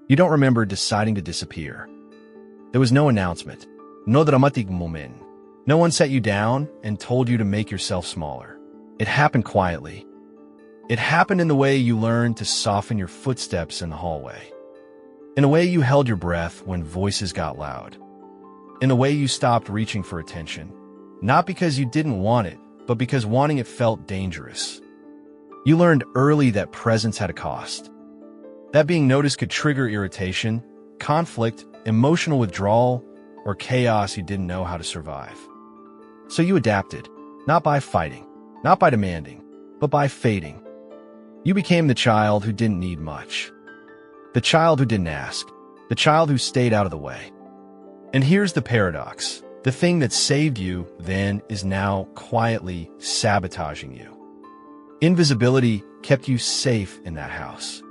You don't remember deciding to disappear. There was no announcement. No dramatic moment. No one set you down and told you to make yourself smaller. It happened quietly. It happened in the way you learned to soften your footsteps in the hallway. In the way you held your breath when voices got loud. In the way you stopped reaching for attention. Not because you didn't want it, but because wanting it felt dangerous. You learned early that presence had a cost. That being noticed could trigger irritation, conflict, emotional withdrawal, or chaos you didn't know how to survive. So you adapted, not by fighting, not by demanding, but by fading. You became the child who didn't need much. The child who didn't ask. The child who stayed out of the way. And here's the paradox. The thing that saved you then is now quietly sabotaging you. Invisibility kept you safe in that house.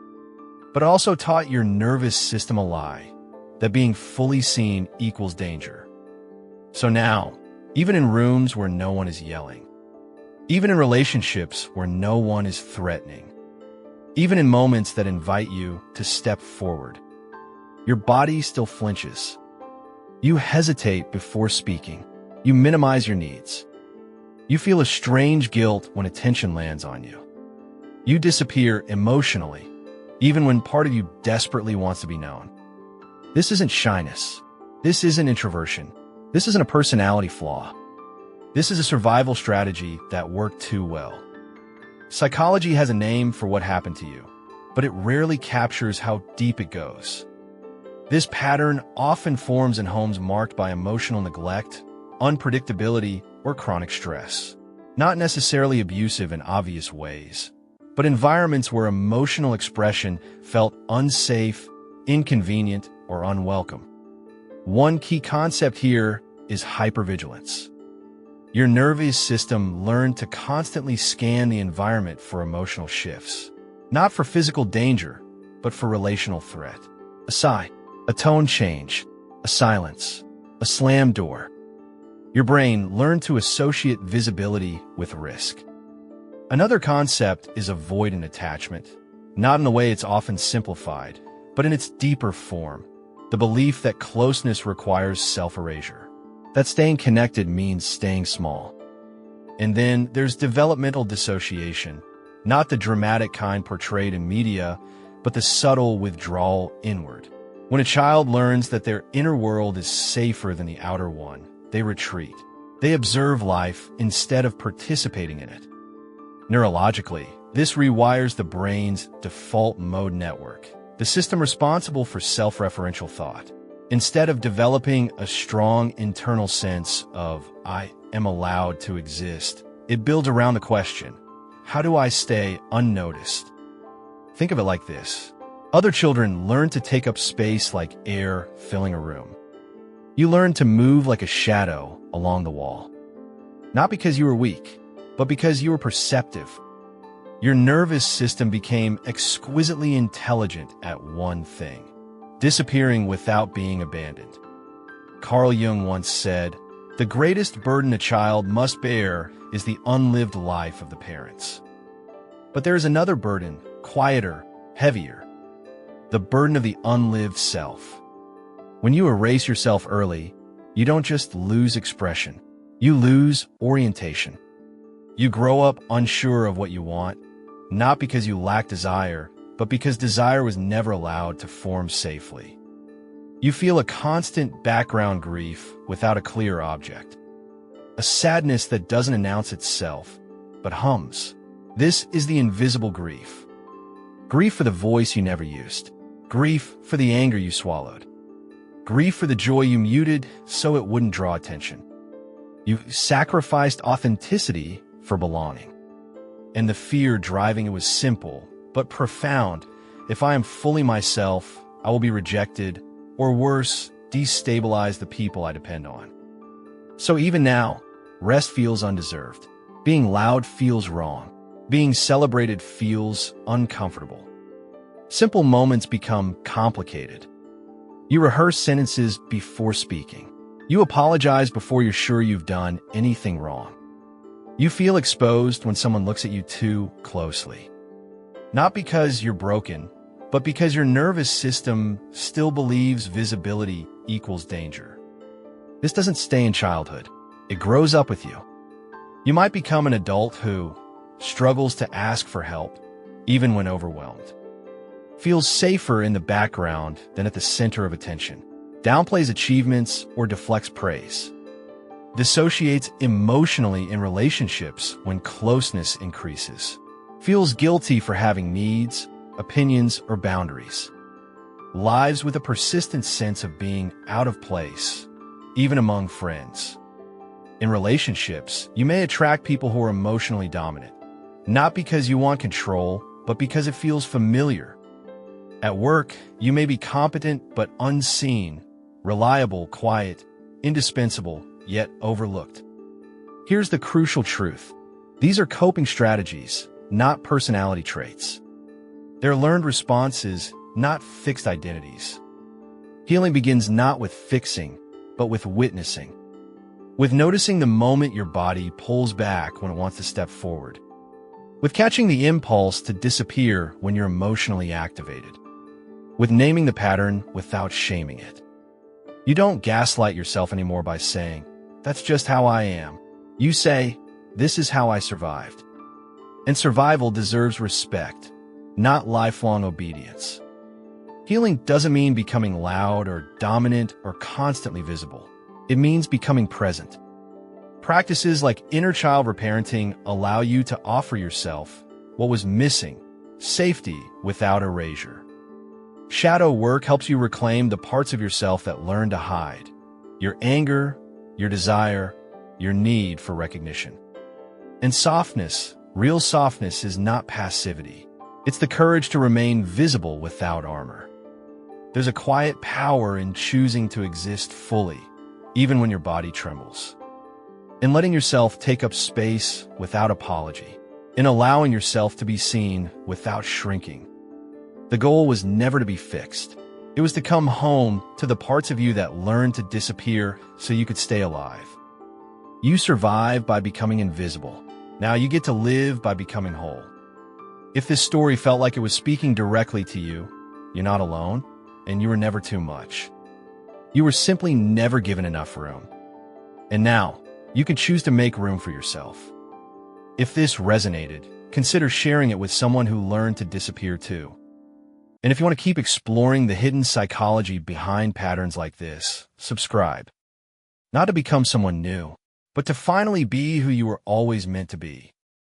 But also taught your nervous system a lie, that being fully seen equals danger. So now, even in rooms where no one is yelling, even in relationships where no one is threatening, even in moments that invite you to step forward, your body still flinches. You hesitate before speaking. You minimize your needs. You feel a strange guilt when attention lands on you. You disappear emotionally, even when part of you desperately wants to be known. This isn't shyness. This isn't introversion. This isn't a personality flaw. This is a survival strategy that worked too well. Psychology has a name for what happened to you, but it rarely captures how deep it goes. This pattern often forms in homes marked by emotional neglect, unpredictability, or chronic stress. Not necessarily abusive in obvious ways, but environments where emotional expression felt unsafe, inconvenient, or unwelcome. One key concept here is hypervigilance. Your nervous system learned to constantly scan the environment for emotional shifts, not for physical danger, but for relational threat. A sigh, a tone change, a silence, a slammed door. Your brain learned to associate visibility with risk. Another concept is avoidant attachment, not in the way it's often simplified, but in its deeper form, the belief that closeness requires self-erasure, that staying connected means staying small. And then there's developmental dissociation, not the dramatic kind portrayed in media, but the subtle withdrawal inward. When a child learns that their inner world is safer than the outer one, they retreat. They observe life instead of participating in it. Neurologically, this rewires the brain's default mode network, the system responsible for self-referential thought. Instead of developing a strong internal sense of, I am allowed to exist, it builds around the question, how do I stay unnoticed? Think of it like this. Other children learn to take up space like air filling a room. You learn to move like a shadow along the wall. Not because you were weak, but because you were perceptive. Your nervous system became exquisitely intelligent at one thing: disappearing without being abandoned. Carl Jung once said, "The greatest burden a child must bear is the unlived life of the parents." But there is another burden, quieter, heavier: the burden of the unlived self. When you erase yourself early, you don't just lose expression, you lose orientation. You grow up unsure of what you want, not because you lack desire, but because desire was never allowed to form safely. You feel a constant background grief without a clear object. A sadness that doesn't announce itself, but hums. This is the invisible grief. Grief for the voice you never used. Grief for the anger you swallowed. Grief for the joy you muted so it wouldn't draw attention. You sacrificed authenticity for belonging. And the fear driving it was simple, but profound. If I am fully myself, I will be rejected, or worse, destabilize the people I depend on. So even now, rest feels undeserved. Being loud feels wrong. Being celebrated feels uncomfortable. Simple moments become complicated. You rehearse sentences before speaking. You apologize before you're sure you've done anything wrong. You feel exposed when someone looks at you too closely. Not because you're broken, but because your nervous system still believes visibility equals danger. This doesn't stay in childhood. It grows up with you. You might become an adult who struggles to ask for help, even when overwhelmed. Feels safer in the background than at the center of attention. Downplays achievements or deflects praise. Dissociates emotionally in relationships when closeness increases. Feels guilty for having needs, opinions, or boundaries. Lives with a persistent sense of being out of place, even among friends. In relationships, you may attract people who are emotionally dominant, not because you want control, but because it feels familiar. At work, you may be competent but unseen, reliable, quiet, indispensable, yet overlooked. Here's the crucial truth. These are coping strategies, not personality traits. They're learned responses, not fixed identities. Healing begins not with fixing, but with witnessing. With noticing the moment your body pulls back when it wants to step forward. With catching the impulse to disappear when you're emotionally activated. With naming the pattern without shaming it. You don't gaslight yourself anymore by saying, "That's just how I am." You say, "This is how I survived." And survival deserves respect, not lifelong obedience. Healing doesn't mean becoming loud or dominant or constantly visible. It means becoming present. Practices like inner child reparenting allow you to offer yourself what was missing, safety without erasure. Shadow work helps you reclaim the parts of yourself that learn to hide. Your anger, your desire, your need for recognition. And softness, real softness is not passivity. It's the courage to remain visible without armor. There's a quiet power in choosing to exist fully, even when your body trembles. In letting yourself take up space without apology. In allowing yourself to be seen without shrinking. The goal was never to be fixed. It was to come home to the parts of you that learned to disappear so you could stay alive. You survived by becoming invisible. Now you get to live by becoming whole. If this story felt like it was speaking directly to you, you're not alone, and you were never too much. You were simply never given enough room. And now, you can choose to make room for yourself. If this resonated, consider sharing it with someone who learned to disappear too. And if you want to keep exploring the hidden psychology behind patterns like this, subscribe. Not to become someone new, but to finally be who you were always meant to be.